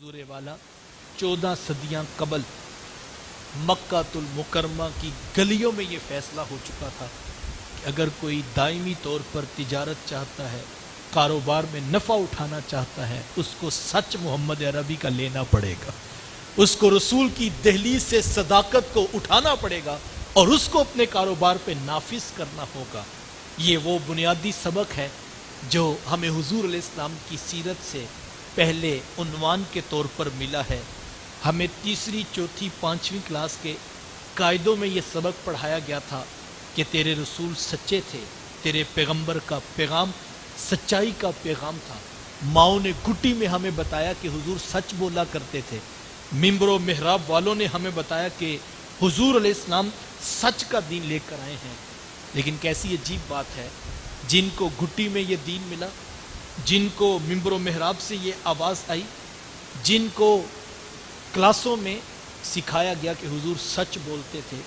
हुजूर वाला 14 सदियां कबल मक्कातुल मुकरमा की गलियों में ये फैसला हो चुका था कि अगर कोई दायमी तौर पर तिजारत चाहता है, कारोबार में नफ़ा उठाना चाहता है, उसको सच मोहम्मद अरबी का लेना पड़ेगा, उसको रसूल की दहलीज से सदाकत को उठाना पड़ेगा और उसको अपने कारोबार पे नाफिज करना होगा। ये वो बुनियादी सबक है जो हमें हुजूर अलैहिस्सलाम की सीरत से पहले उन्वान के तौर पर मिला है। हमें तीसरी, चौथी, पाँचवीं क्लास के कायदों में ये सबक पढ़ाया गया था कि तेरे रसूल सच्चे थे, तेरे पैगंबर का पैगाम सच्चाई का पैगाम था। माओ ने गुट्टी में हमें बताया कि हुजूर सच बोला करते थे। मिंबरो मेहराब वालों ने हमें बताया कि हुजूर अलैहिस्सलाम सच का दीन लेकर आए हैं। लेकिन कैसी अजीब बात है, जिनको गुट्टी में ये दीन मिला, जिनको मिंबरो मेहराब से ये आवाज़ आई, जिनको क्लासों में सिखाया गया कि हुजूर सच बोलते थे,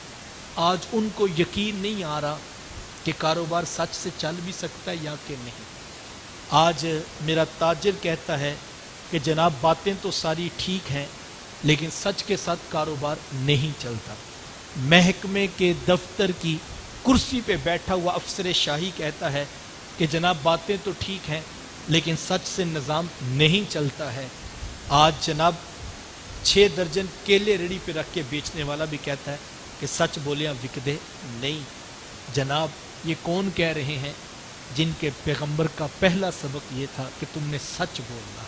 आज उनको यकीन नहीं आ रहा कि कारोबार सच से चल भी सकता है या कि नहीं। आज मेरा ताजिर कहता है कि जनाब बातें तो सारी ठीक हैं लेकिन सच के साथ कारोबार नहीं चलता। महकमे के दफ्तर की कुर्सी पे बैठा हुआ अफसर शाही कहता है कि जनाब बातें तो ठीक हैं लेकिन सच से निज़ाम नहीं चलता है। आज जनाब 6 दर्जन केले रेडी पे रख के बेचने वाला भी कहता है कि सच बोलियां विकदे नहीं। जनाब ये कौन कह रहे हैं जिनके पैगंबर का पहला सबक ये था कि तुमने सच बोलना।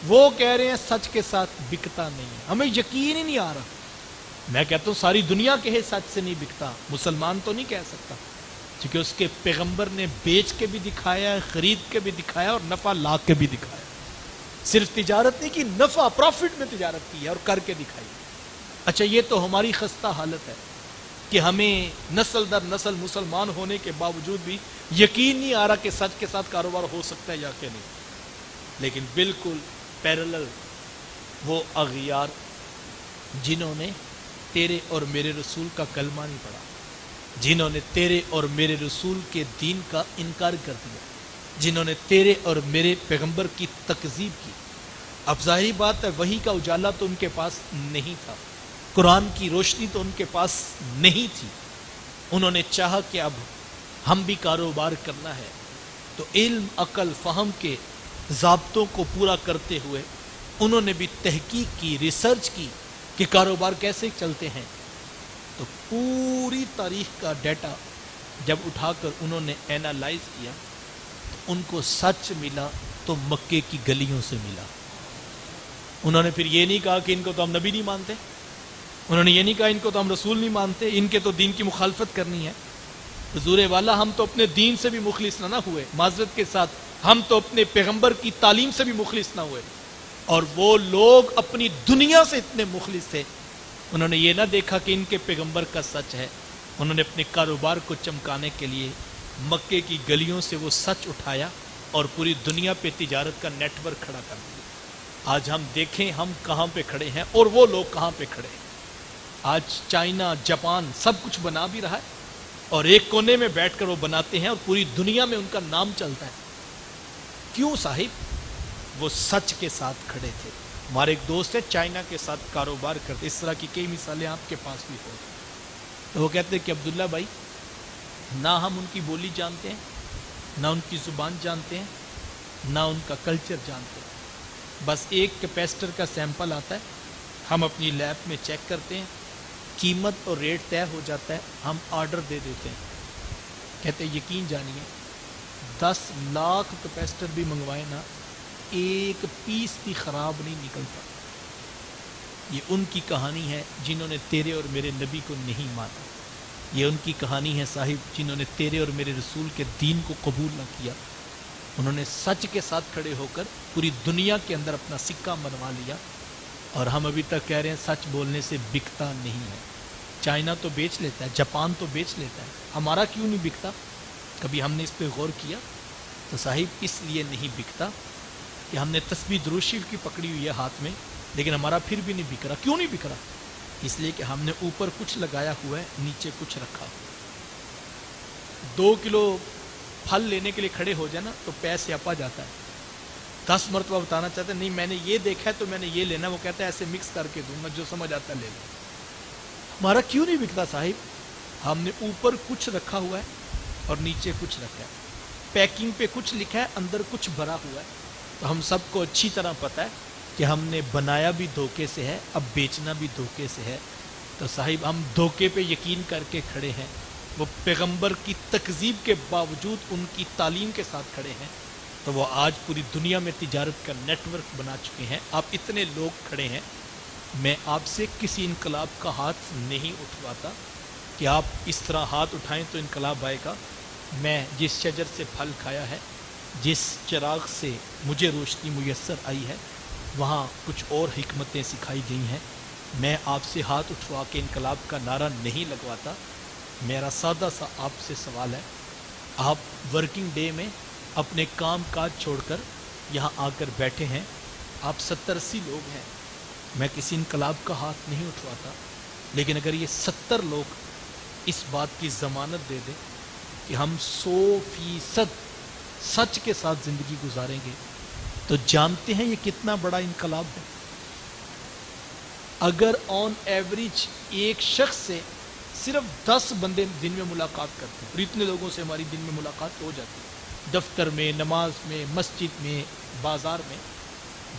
वो कह रहे हैं सच के साथ बिकता नहीं है। हमें यकीन ही नहीं आ रहा। मैं कहता हूँ सारी दुनिया कहे सच से नहीं बिकता, मुसलमान तो नहीं कह सकता, क्योंकि उसके पैगंबर ने बेच के भी दिखाया, खरीद के भी दिखाया और नफा ला के भी दिखाया। सिर्फ तिजारत नहीं की, नफा प्रॉफिट में तिजारत की है और करके दिखाई। अच्छा, ये तो हमारी खस्ता हालत है कि हमें नस्ल दर नस्ल मुसलमान होने के बावजूद भी यकीन नहीं आ रहा कि सच के साथ कारोबार हो सकता है या कि नहीं। लेकिन बिल्कुल पैरेलल वो अगियार जिन्होंने तेरे और मेरे रसूल का कलमा नहीं पढ़ा, जिन्होंने तेरे और मेरे रसूल के दीन का इनकार कर दिया, जिन्होंने तेरे और मेरे पैगंबर की तकज़ीब की। अब ज़ाहिरी बात है वही का उजाला तो उनके पास नहीं था, कुरान की रोशनी तो उनके पास नहीं थी। उन्होंने चाहा कि अब हम भी कारोबार करना है तो इल्म, अकल, फ़हम के ज़ाब्तों को पूरा करते हुए उन्होंने भी तहकीक की, रिसर्च की कि कारोबार कैसे चलते हैं। तो पूरी तारीख का डाटा जब उठाकर उन्होंने एनालाइज किया तो उनको सच मिला तो मक्के की गलियों से मिला। उन्होंने फिर ये नहीं कहा कि इनको तो हम नबी नहीं मानते, उन्होंने ये नहीं कहा इनको तो हम रसूल नहीं मानते, इनके तो दीन की मुखालफत करनी है। हुजूर वाला हम तो अपने दीन से भी मुखलिस ना हुए, माजरत के साथ हम तो अपने पैगंबर की तालीम से भी मुखलिस ना हुए। और वो लोग अपनी दुनिया से इतने मुखलिस थे, उन्होंने ये ना देखा कि इनके पैगंबर का सच है। उन्होंने अपने कारोबार को चमकाने के लिए मक्के की गलियों से वो सच उठाया और पूरी दुनिया पे तिजारत का नेटवर्क खड़ा कर दिया। आज हम देखें हम कहाँ पे खड़े हैं और वो लोग कहाँ पे खड़े हैं। आज चाइना, जापान सब कुछ बना भी रहा है और एक कोने में बैठकर वो बनाते हैं और पूरी दुनिया में उनका नाम चलता है। क्यों साहिब? वो सच के साथ खड़े थे। हमारे एक दोस्त है चाइना के साथ कारोबार करते, इस तरह की कई मिसालें आपके पास भी हो। तो वो कहते हैं कि अब्दुल्ला भाई, ना हम उनकी बोली जानते हैं, ना उनकी ज़ुबान जानते हैं, ना उनका कल्चर जानते हैं। बस एक कैपेसिटर का सैंपल आता है, हम अपनी लैब में चेक करते हैं, कीमत और रेट तय हो जाता है, हम ऑर्डर दे देते हैं। कहते हैं यकीन जानिए 10 लाख कैपेसिटर भी मंगवाए ना, एक पीस भी ख़राब नहीं निकलता। ये उनकी कहानी है जिन्होंने तेरे और मेरे नबी को नहीं माना। ये उनकी कहानी है साहिब जिन्होंने तेरे और मेरे रसूल के दीन को कबूल न किया। उन्होंने सच के साथ खड़े होकर पूरी दुनिया के अंदर अपना सिक्का मनवा लिया। और हम अभी तक कह रहे हैं सच बोलने से बिकता नहीं है। चाइना तो बेच लेता है, जापान तो बेच लेता है, हमारा क्यों नहीं बिकता? कभी हमने इस पर गौर किया? तो साहिब इसलिए नहीं बिकता कि हमने तस्बीह दुरूद की पकड़ी हुई है हाथ में, लेकिन हमारा फिर भी नहीं बिक रहा। क्यों नहीं बिक रहा? इसलिए कि हमने ऊपर कुछ लगाया हुआ है, नीचे कुछ रखा हुआ। 2 किलो फल लेने के लिए खड़े हो जाए ना तो पैसे स्यापा जाता है। 10 मरतबा बताना चाहते हैं, नहीं मैंने ये देखा है तो मैंने ये लेना, वो कहता है ऐसे मिक्स करके दूंगा, जो समझ आता है ले लो। हमारा क्यों नहीं बिकता साहिब? हमने ऊपर कुछ रखा हुआ है और नीचे कुछ रखा है, पैकिंग पे कुछ लिखा है, अंदर कुछ भरा हुआ है। तो हम सबको अच्छी तरह पता है कि हमने बनाया भी धोखे से है, अब बेचना भी धोखे से है। तो साहिब हम धोखे पे यकीन करके खड़े हैं, वो पैगंबर की तकजीब के बावजूद उनकी तालीम के साथ खड़े हैं, तो वो आज पूरी दुनिया में तिजारत का नेटवर्क बना चुके हैं। आप इतने लोग खड़े हैं, मैं आपसे किसी इनकलाब का हाथ नहीं उठवाता कि आप इस तरह हाथ उठाएं तो इनकलाब आएगा। मैं जिस शजर से फल खाया है, जिस चिराग से मुझे रोशनी मुयस्सर आई है, वहाँ कुछ और हिकमतें सिखाई गई हैं। मैं आपसे हाथ उठवा के इनकलाब का नारा नहीं लगवाता। मेरा सादा सा आपसे सवाल है, आप वर्किंग डे में अपने काम काज छोड़कर यहाँ आकर बैठे हैं, आप 70-80 लोग हैं, मैं किसी इनकलाब का हाथ नहीं उठवाता, लेकिन अगर ये 70 लोग इस बात की ज़मानत दे दें कि हम 100% सच के साथ ज़िंदगी गुजारेंगे, तो जानते हैं ये कितना बड़ा इनकलाब है। अगर ऑन एवरेज एक शख्स से सिर्फ 10 बंदे दिन में मुलाकात करते हैं, और इतने लोगों से हमारी दिन में मुलाकात हो जाती है, दफ्तर में, नमाज में, मस्जिद में, बाज़ार में,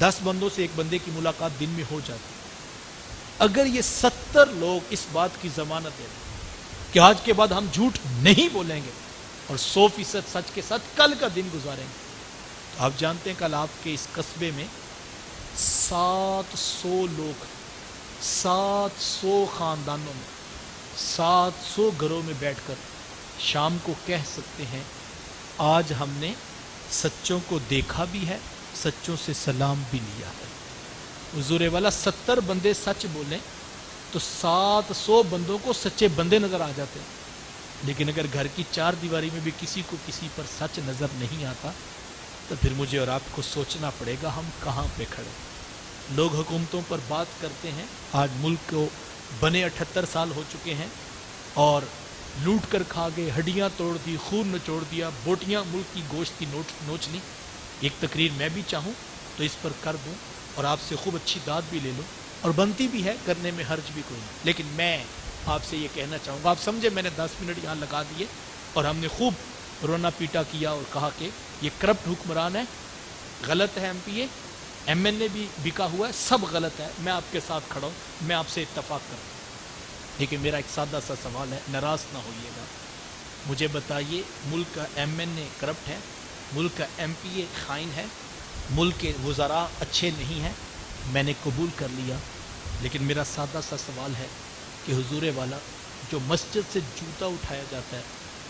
10 बंदों से एक बंदे की मुलाकात दिन में हो जाती है। अगर ये 70 लोग इस बात की ज़मानत दे दें कि आज के बाद हम झूठ नहीं बोलेंगे और 100% सच के साथ कल का दिन गुजारेंगे, तो आप जानते हैं कल आपके इस कस्बे में 700 लोग, 700 ख़ानदानों में, 700 घरों में बैठकर शाम को कह सकते हैं आज हमने सच्चों को देखा भी है, सच्चों से सलाम भी लिया है। हुजूर वाला 70 बंदे सच बोलें तो 700 बंदों को सच्चे बंदे नज़र आ जाते हैं। लेकिन अगर घर की 4 दीवारी में भी किसी को किसी पर सच नज़र नहीं आता, तो फिर मुझे और आपको सोचना पड़ेगा हम कहाँ पे खड़े। लोग हुकूमतों पर बात करते हैं, आज मुल्क को बने 78 साल हो चुके हैं और लूट कर खा गए, हड्डियाँ तोड़ दी, खून निचोड़ दिया, बोटियाँ मुल्क की गोश्त की नोच ली। एक तकरीर मैं भी चाहूँ तो इस पर कर दूँ और आपसे खूब अच्छी दाद भी ले लूँ, और बनती भी है, करने में हर्ज भी कोई नहीं। लेकिन मैं आपसे ये कहना चाहूँगा, आप समझे मैंने 10 मिनट यहाँ लगा दिए और हमने खूब रोना पीटा किया और कहा कि ये करप्ट हुक्मरान है, गलत है, MPA MNA भी बिका हुआ है, सब गलत है, मैं आपके साथ खड़ा हूँ, मैं आपसे इत्तफाक करता हूँ। लेकिन मेरा एक सादा सा सवाल है, नाराज़ ना होइएगा, मुझे बताइए मुल्क का MNA करप्ट है, मुल्क का MPA खाइन है, मुल्क के वज़रा अच्छे नहीं हैं, मैंने कबूल कर लिया। लेकिन मेरा सादा सा सवाल है कि हुजूर वाला जो मस्जिद से जूता उठाया जाता है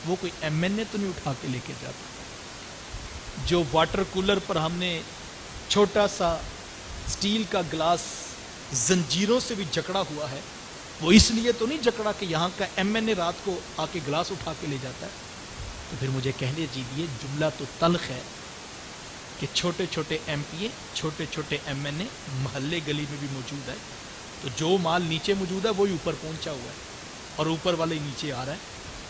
वो कोई MNA तो नहीं उठा के लेके जाता। जो वाटर कूलर पर हमने छोटा सा स्टील का गिलास जंजीरों से भी जकड़ा हुआ है, वो इसलिए तो नहीं जकड़ा कि यहाँ का MNA रात को आके गिलास उठा के ले जाता है। तो फिर मुझे कहने दीजिए, जुमला तो तल्ख है कि छोटे छोटे MPA, छोटे छोटे MNA महल्ले गली में भी मौजूद है, तो जो माल नीचे मौजूद है वही ऊपर पहुँचा हुआ है और ऊपर वाले नीचे आ रहा है,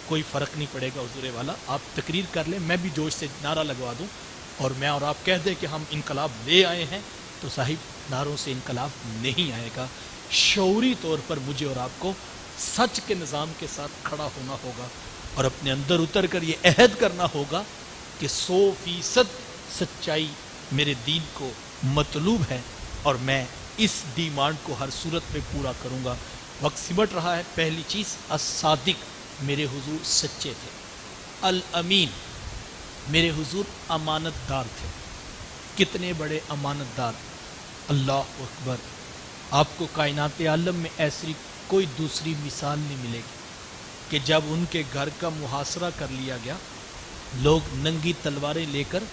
कोई फ़र्क नहीं पड़ेगा। हुजूर वाला आप तकरीर कर लें, मैं भी जोश से नारा लगवा दूँ और मैं और आप कह दें कि हम इनकलाब ले आए हैं, तो साहिब नारों से इनकलाब नहीं आएगा। शऊरी तौर पर मुझे और आपको सच के निज़ाम के साथ खड़ा होना होगा और अपने अंदर उतर कर ये अहद करना होगा कि 100% सच्चाई मेरे दीन को मतलूब है और मैं इस डिमांड को हर सूरत में पूरा करूँगा। वक्त सिमट रहा है। पहली चीज़, अस-सादिक, मेरे हुजूर सच्चे थे। अल-अमीन, मेरे हुजूर अमानतदार थे। कितने बड़े अमानतदार, अल्लाह अकबर। आपको कायनात आलम में ऐसी कोई दूसरी मिसाल नहीं मिलेगी कि जब उनके घर का मुहासरा कर लिया गया, लोग नंगी तलवारें लेकर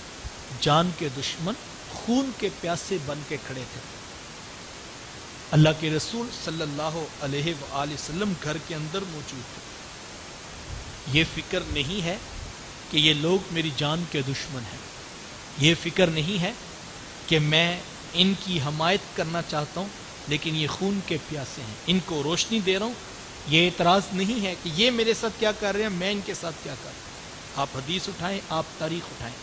जान के दुश्मन, खून के प्यासे बन के खड़े थे। अल्लाह के रसूल सल्लल्लाहु अलैहि वसल्लम घर के अंदर मौजूद थे। ये फिक्र नहीं है कि ये लोग मेरी जान के दुश्मन हैं, ये फिक्र नहीं है कि मैं इनकी हमायत करना चाहता हूँ लेकिन ये खून के प्यासे हैं, इनको रोशनी दे रहा हूँ। ये एतराज़ नहीं है कि ये मेरे साथ क्या कर रहे हैं, मैं इनके साथ क्या कर रहा हूँ। आप हदीस उठाएं, आप तारीख़ उठाएं,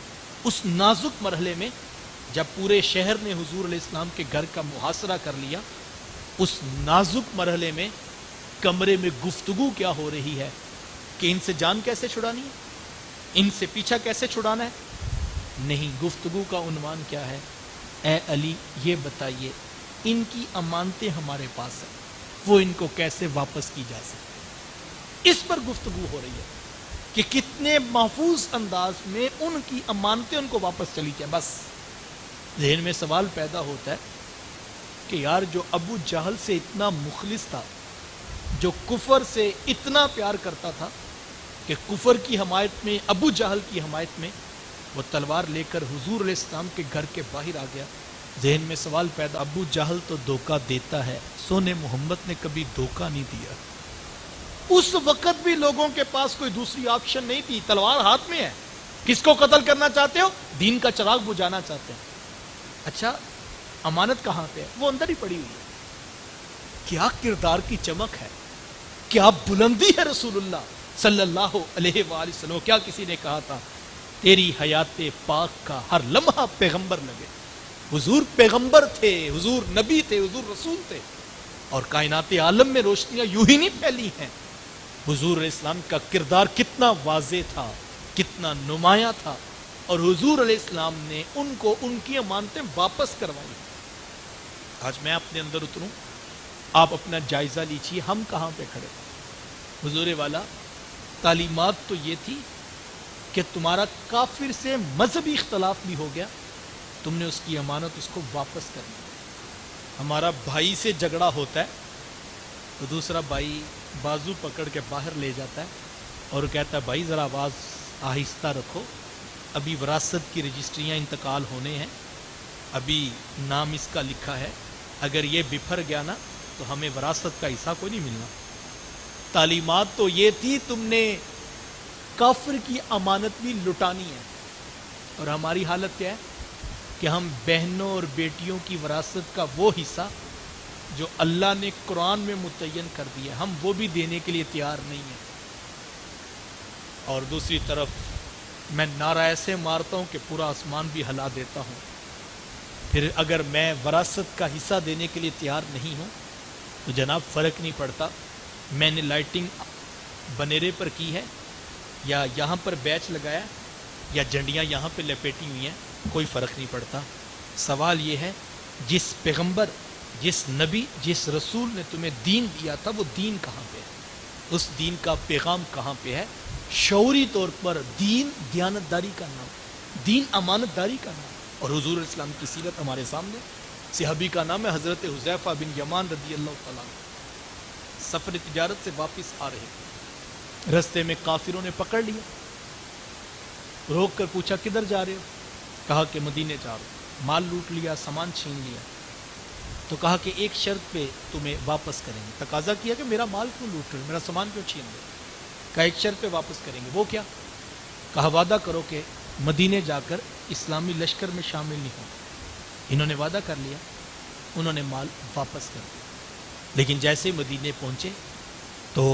उस नाजुक मरहले में جب پورے شہر نے حضور علیہ السلام کے گھر کا محاصرہ کر لیا، اس نازک مرحلے میں کمرے میں گفتگو کیا ہو رہی ہے کہ ان سے جان کیسے چھڑانی ہے، ان سے پیچھا کیسے چھڑانا ہے؟ نہیں، گفتگو کا عنوان کیا ہے؟ اے علی یہ بتائیے ان کی امانتیں ہمارے پاس ہیں، وہ ان کو کیسے واپس کی جا سکتی؟ اس پر گفتگو ہو رہی ہے کہ کتنے محفوظ انداز میں ان کی امانتیں ان کو واپس چلی جائیں۔ بس ذہن میں سوال پیدا ہوتا ہے کہ یار جو ابو جہل سے اتنا مخلص تھا، جو کفر سے اتنا پیار کرتا تھا کہ کفر کی حمایت میں، ابو جہل کی حمایت میں وہ تلوار لے کر حضور علیہ السلام کے گھر کے باہر آ گیا۔ ذہن میں سوال پیدا، ابو جہل تو دھوکہ دیتا ہے، سونے محمد نے کبھی دھوکہ نہیں دیا۔ اس وقت بھی لوگوں کے پاس کوئی دوسری آپشن نہیں تھی، تلوار ہاتھ میں ہے، کس کو قتل کرنا چاہتے ہو؟ دین کا چراغ بجھانا چاہتے ہیں۔ اچھا امانت کہاں پہ ہے؟ وہ اندر ہی پڑی ہوئی ہے۔ کیا کردار کی چمک ہے، کیا بلندی ہے رسول اللہ صلی اللہ علیہ وآلہ وسلم۔ کیا کسی نے کہا تھا تیری حیات پاک کا ہر لمحہ پیغمبر لگے؟ حضور پیغمبر تھے، حضور نبی تھے، حضور رسول تھے، اور کائنات عالم میں روشنیاں یوں ہی نہیں پھیلی ہیں۔ حضور علیہ السلام کا کردار کتنا واضح تھا، کتنا نمایاں تھا، اور حضور علیہ السلام نے ان کو ان کی امانتیں واپس کروائی۔ آج میں اپنے اندر اتروں، آپ اپنا جائزہ لیجیے، ہم کہاں پہ کھڑے؟ حضور والا تعلیمات تو یہ تھی کہ تمہارا کافر سے مذہبی اختلاف بھی ہو گیا، تم نے اس کی امانت اس کو واپس کرنی۔ ہمارا بھائی سے جھگڑا ہوتا ہے تو دوسرا بھائی بازو پکڑ کے باہر لے جاتا ہے اور کہتا ہے بھائی ذرا آواز آہستہ رکھو، ابھی وراثت کی رجسٹریاں انتقال ہونے ہیں، ابھی نام اس کا لکھا ہے، اگر یہ بفر گیا نا تو ہمیں وراثت کا حصہ کوئی نہیں ملنا۔ تعلیمات تو یہ تھی تم نے کافر کی امانت بھی لٹانی ہے، اور ہماری حالت کیا ہے کہ ہم بہنوں اور بیٹیوں کی وراثت کا وہ حصہ جو اللہ نے قرآن میں متعین کر دیا ہم وہ بھی دینے کے لیے تیار نہیں ہیں۔ اور دوسری طرف میں نعرہ ایسے مارتا ہوں کہ پورا آسمان بھی ہلا دیتا ہوں، پھر اگر میں وراثت کا حصہ دینے کے لیے تیار نہیں ہوں تو جناب فرق نہیں پڑتا میں نے لائٹنگ بنیرے پر کی ہے یا یہاں پر بیچ لگایا یا جھنڈیاں یہاں پہ لپیٹی ہوئی ہیں، کوئی فرق نہیں پڑتا۔ سوال یہ ہے جس پیغمبر، جس نبی، جس رسول نے تمہیں دین دیا تھا وہ دین کہاں پہ ہے؟ اس دین کا پیغام کہاں پہ ہے؟ شعوری طور پر دین دیانتداری کا نام، دین امانت داری کا نام، اور حضور علیہ السلام کی سیرت ہمارے سامنے۔ صحابی کا نام ہے حضرت حذیفہ بن یمان رضی اللہ تعالیٰ عنہ۔ سفر تجارت سے واپس آ رہے تھے، رستے میں کافروں نے پکڑ لیا، روک کر پوچھا کدھر جا رہے ہو؟ کہا کہ مدینے جا رہا ہوں۔ مال لوٹ لیا، سامان چھین لیا، تو کہا کہ ایک شرط پہ تمہیں واپس کریں گے۔ تقاضا کیا کہ میرا مال کیوں لوٹ رہے، میرا سامان کیوں چھین رہے؟ کہا ایک شرط پہ واپس کریں گے، وہ کیا؟ کہا وعدہ کرو کہ مدینے جا کر اسلامی لشکر میں شامل نہیں ہوں۔ انہوں نے وعدہ کر لیا، انہوں نے مال واپس کر دیا۔ لیکن جیسے مدینے پہنچے تو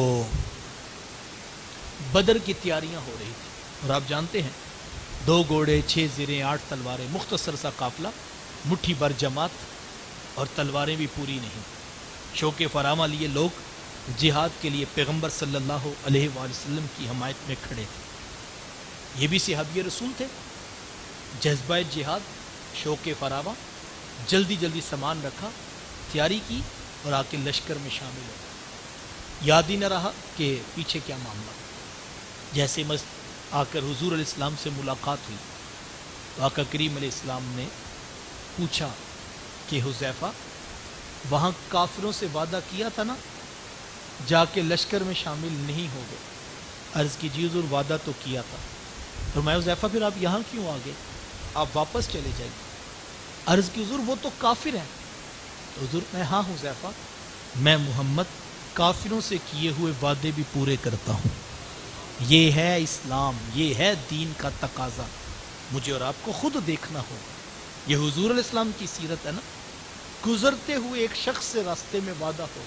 بدر کی تیاریاں ہو رہی تھی، اور آپ جانتے ہیں 2 گھوڑے، 6 زریں، 8 تلواریں، مختصر سا قافلہ، مٹھی بھر جماعت، اور تلواریں بھی پوری نہیں۔ شوق فراما لیے لوگ جہاد کے لیے پیغمبر صلی اللہ علیہ وآلہ وسلم کی حمایت میں کھڑے تھے۔ یہ بھی صحابی رسول تھے، جذبہ جہاد، شوق فراما، جلدی جلدی سامان رکھا، تیاری کی اور آ کے لشکر میں شامل ہو۔ یاد ہی نہ رہا کہ پیچھے کیا معاملہ۔ جیسے آ کر حضور علیہ السلام سے ملاقات ہوئی تو آقا کریم علیہ السلام نے پوچھا کہ حذیفہ وہاں کافروں سے وعدہ کیا تھا نا، جا کے لشکر میں شامل نہیں ہو گئے؟ عرض کی جی حضور وعدہ تو کیا تھا۔ فرمایا حذیفہ پھر آپ یہاں کیوں آ گئے، آپ واپس چلے جائیے۔ عرض کی حضور وہ تو کافر ہیں۔ تو حضور میں ہاں حذیفہ، میں محمد کافروں سے کیے ہوئے وعدے بھی پورے کرتا ہوں، یہ ہے اسلام، یہ ہے دین کا تقاضا، مجھے اور آپ کو خود دیکھنا ہوگا۔ یہ حضور علیہ السلام کی سیرت ہے نا۔ گزرتے ہوئے ایک شخص سے راستے میں وعدہ ہو،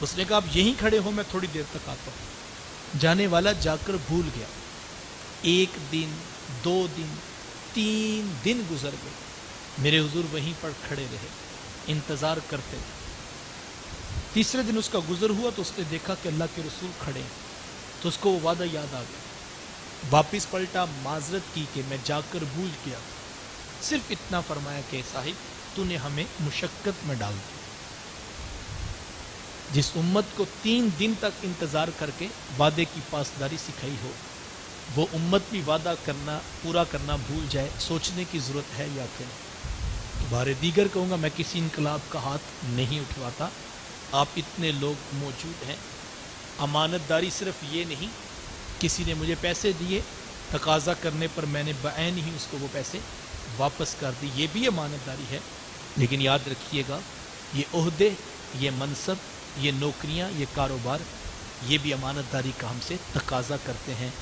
اس نے کہا آپ یہیں کھڑے ہو، میں تھوڑی دیر تک آتا ہوں۔ جانے والا جا کر بھول گیا۔ 1 دن، 2 دن، 3 دن گزر گئے، میرے हुजूर वहीं पर खड़े रहे, इंतज़ार करते थे। तीसरे दिन उसका गुजर हुआ तो उसने देखा कि अल्लाह के रसूल खड़े हैं, तो उसको वो वादा याद आ गया। वापिस पलटा, माजरत की कि मैं जाकर भूल गया, सिर्फ इतना फरमाया कि साहिब तूने हमें मुशक्कत में डाल दिया। जिस उम्मत को 3 दिन तक इंतज़ार करके वादे की पासदारी सिखाई हो, वो उम्मत भी वादा करना पूरा करना भूल जाए, सोचने की ज़रूरत है या फिर नहीं। बारे दीगर कहूँगा, मैं किसी इनकलाब का हाथ नहीं उठवाता, आप इतने लोग मौजूद हैं। अमानतदारी सिर्फ ये नहीं, किसी ने मुझे पैसे दिए, तकाजा करने पर मैंने बयान ही उसको वो पैसे वापस कर दी, ये भी अमानतदारी है। लेकिन याद रखिएगा, ये ओहदे, ये मनसब, ये नौकरियां, ये कारोबार, ये भी अमानतदारी का हमसे तकाजा करते हैं।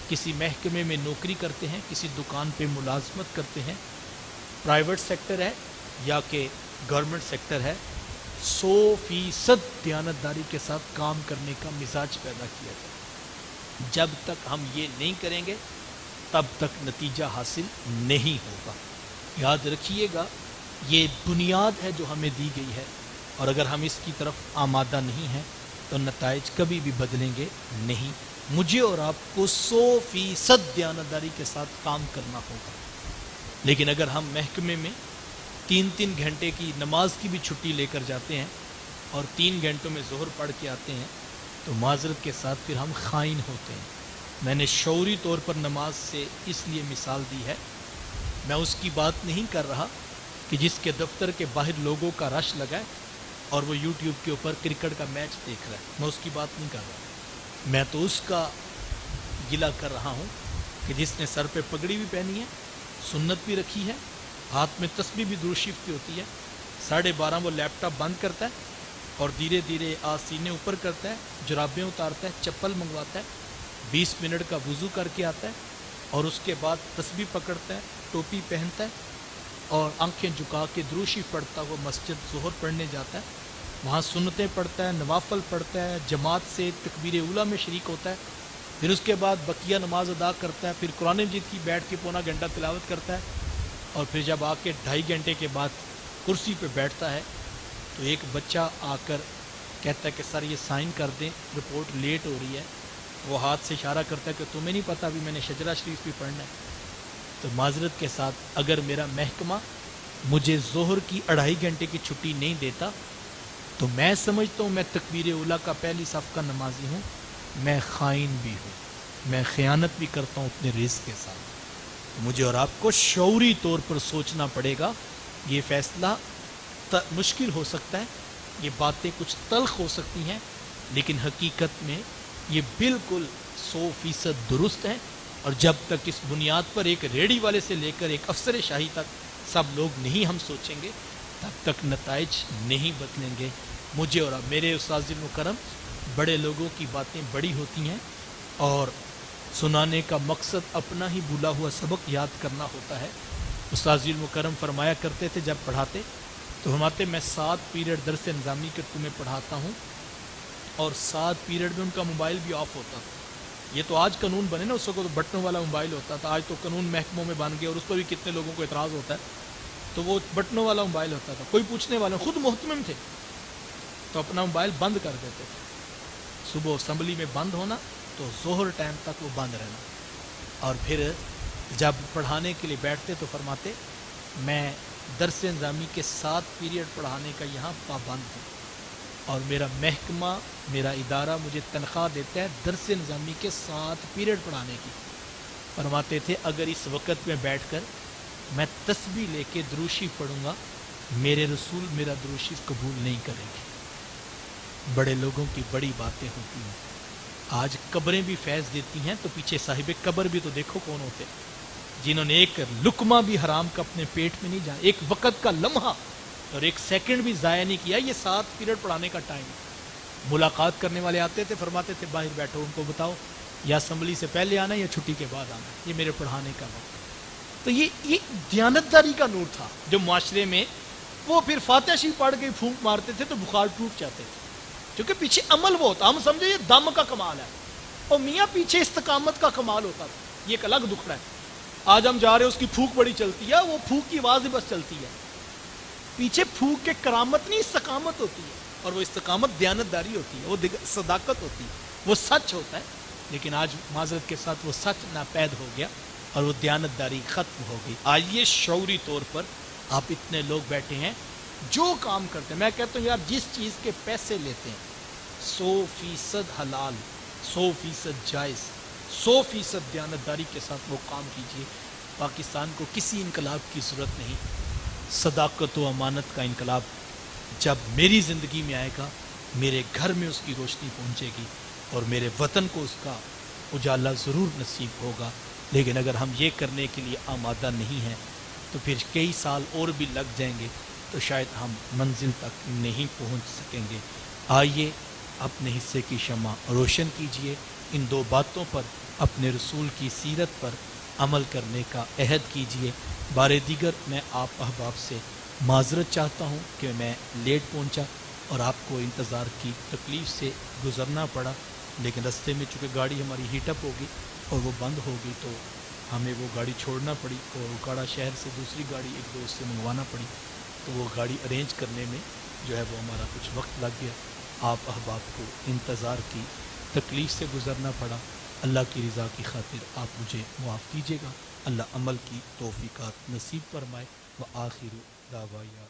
किसी महकमे में नौकरी करते हैं, किसी दुकान पे मुलाजमत करते हैं, प्राइवेट सेक्टर है या कि गवर्नमेंट सेक्टर है, 100% दयानतदारी के साथ काम करने का मिजाज पैदा किया जाए। जब तक हम ये नहीं करेंगे तब तक नतीजा हासिल नहीं होगा। याद रखिएगा, ये बुनियाद है जो हमें दी गई है, और अगर हम इसकी तरफ आमादा नहीं हैं तो नताइज कभी भी बदलेंगे नहीं। मुझे और आपको 100% दयानतदारी के साथ काम करना होगा। लेकिन अगर हम महकमे में 3-3 घंटे की नमाज की भी छुट्टी लेकर जाते हैं और 3 घंटों में ज़ोहर पढ़ के आते हैं, तो माजरत के साथ फिर हम खाइन होते हैं। मैंने शौरी तौर पर नमाज से इसलिए मिसाल दी है, मैं उसकी बात नहीं कर रहा कि जिसके दफ्तर के बाहर लोगों का रश लगा है और वो यूट्यूब के ऊपर क्रिकेट का मैच देख रहा है, मैं उसकी बात नहीं कर रहा। मैं तो उसका गिला कर रहा हूँ कि जिसने सर पे पगड़ी भी पहनी है, सुन्नत भी रखी है, हाथ में तस्बीह भी दुरूद शरीफ की होती है, 12:30 वो लैपटॉप बंद करता है और धीरे धीरे सीने ऊपर करता है, जुराबें उतारता है, चप्पल मंगवाता है, 20 मिनट का वुज़ू करके आता है और उसके बाद तस्बीह पकड़ता है, टोपी पहनता है और आंखें झुका के दुरूद शरीफ पढ़ता हुआ मस्जिद ज़ोहर पढ़ने जाता है। वहाँ सुन्नतें पढ़ता है, नवाफल पढ़ता है, जमात से तकबीर उला में शरीक होता है, फिर उसके बाद बकिया नमाज अदा करता है, फिर कुरान मजीद की बैठ के पौना घंटा तिलावत करता है, और फिर जब आके 2.5 घंटे के बाद कुर्सी पे बैठता है तो एक बच्चा आकर कहता है कि सर ये साइन कर दें, रिपोर्ट लेट हो रही है। वो हाथ से इशारा करता है कि तुम्हें नहीं पता अभी मैंने शजरा शरीफ भी पढ़ना है। तो माजरत के साथ, अगर मेरा महकमा मुझे ज़ोहर की 2.5 घंटे की छुट्टी नहीं देता तो मैं समझता हूँ मैं तकबीर उला का पहली सफ़ का नमाजी हूँ, मैं खाइन भी हूँ, मैं ख़यानत भी करता हूँ अपने रिज़्क़ के साथ। मुझे और आपको शौरी तौर पर सोचना पड़ेगा। ये फ़ैसला मुश्किल हो सकता है, ये बातें कुछ तल्ख हो सकती हैं, लेकिन हकीकत में ये बिल्कुल 100% दुरुस्त है। और जब तक इस बुनियाद पर एक रेडी वाले से लेकर एक अफसर शाही तक सब लोग नहीं हम सोचेंगे, तब तक नताइज नहीं बदलेंगे। मुझे और मेरे उस्ताद मुकरम, बड़े लोगों की बातें बड़ी होती हैं और सुनाने का मकसद अपना ही भूला हुआ सबक याद करना होता है। उस्ताद मुकरम फरमाया करते थे जब पढ़ाते तो फरमाते, मैं 7 पीरियड दरस निज़ामी के तुम्हें पढ़ाता हूँ और 7 पीरियड में उनका मोबाइल भी ऑफ होता था। ये तो आज कानून बने ना, उस वक्त तो बटनों वाला मोबाइल होता था, आज तो कानून महकमों में बन गया और उस पर भी कितने लोगों को एतराज़ होता है। तो वो बटनों वाला मोबाइल होता था, कोई पूछने वाला, खुद मुहतमिम थे तो अपना मोबाइल बंद कर देते थे। सुबह असम्बली में बंद होना तो ज़ोहर टाइम तक वो बंद रहना, और फिर जब पढ़ाने के लिए बैठते तो फरमाते, मैं दरस निज़ामी के 7 पीरियड पढ़ाने का यहाँ पाबंद हूँ और मेरा महकमा, मेरा इदारा मुझे तनख्वाह देता है दरस निज़ामी के 7 पीरियड पढ़ाने की। फरमाते थे, अगर इस वक़्त में बैठकर मैं तस्बीह लेके दुरूद शरीफ पढ़ूँगा, मेरे रसूल मेरा दुरूद शरीफ कबूल नहीं करेंगे। बड़े लोगों की बड़ी बातें होती हैं। आज कब्रें भी फैज़ देती हैं तो पीछे साहिब कब्र भी तो देखो कौन होते हैं, जिन्होंने एक लुकमा भी हराम का अपने पेट में नहीं जाना, एक वक़्त का लम्हा और एक सेकंड भी ज़ाया नहीं किया। ये 7 पीरियड पढ़ाने का टाइम। मुलाकात करने वाले आते थे, फरमाते थे बाहर बैठो, उनको बताओ या असम्बली से पहले आना या छुट्टी के बाद आना, ये मेरे पढ़ाने का वक्त। तो ये दयानतदारी का नूर था जो माशरे में, वो फिर फातिहा शरीफ पढ़ के फूंक मारते थे तो बुखार टूट जाते थे, क्योंकि पीछे अमल वो होता। हम समझे ये दम का कमाल है और मियाँ पीछे इस्तकामत का कमाल होता था। ये एक अलग दुखड़ा है। آج ہم جا رہے ہیں، اس کی پھونک بڑی چلتی ہے، وہ پھونک کی آواز ہی بس چلتی ہے، پیچھے پھونک کے کرامت نہیں، استقامت ہوتی ہے، اور وہ استقامت دیانتداری ہوتی ہے، وہ صداقت ہوتی ہے، وہ سچ ہوتا ہے۔ لیکن آج معذرت کے ساتھ وہ سچ ناپید ہو گیا اور وہ دیانتداری ختم ہو گئی۔ آئیے شعوری طور پر آپ اتنے لوگ بیٹھے ہیں جو کام کرتے ہیں، میں کہتا ہوں یار جس چیز کے پیسے لیتے ہیں 100% حلال، 100% جائز، 100% دیانتداری کے ساتھ وہ کام کیجئے۔ پاکستان کو کسی انقلاب کی ضرورت نہیں، صداقت و امانت کا انقلاب جب میری زندگی میں آئے گا، میرے گھر میں اس کی روشنی پہنچے گی اور میرے وطن کو اس کا اجالا ضرور نصیب ہوگا۔ لیکن اگر ہم یہ کرنے کے لیے آمادہ نہیں ہیں تو پھر کئی سال اور بھی لگ جائیں گے تو شاید ہم منزل تک نہیں پہنچ سکیں گے۔ آئیے اپنے حصے کی شمع روشن کیجئے، ان دو باتوں پر، اپنے رسول کی سیرت پر عمل کرنے کا عہد کیجئے۔ بار دیگر میں آپ احباب سے معذرت چاہتا ہوں کہ میں لیٹ پہنچا اور آپ کو انتظار کی تکلیف سے گزرنا پڑا، لیکن رستے میں چونکہ گاڑی ہماری ہیٹ اپ ہوگی اور وہ بند ہو گئی تو ہمیں وہ گاڑی چھوڑنا پڑی اور اکاڑا شہر سے دوسری گاڑی ایک دوست سے منگوانا پڑی، تو وہ گاڑی ارینج کرنے میں جو ہے وہ ہمارا کچھ وقت لگ گیا۔ آپ احباب کو انتظار کی تکلیف سے گزرنا پڑا، اللہ کی رضا کی خاطر آپ مجھے معاف کیجیے گا۔ اللہ عمل کی توفیقات نصیب فرمائے۔ وآخر دعوایا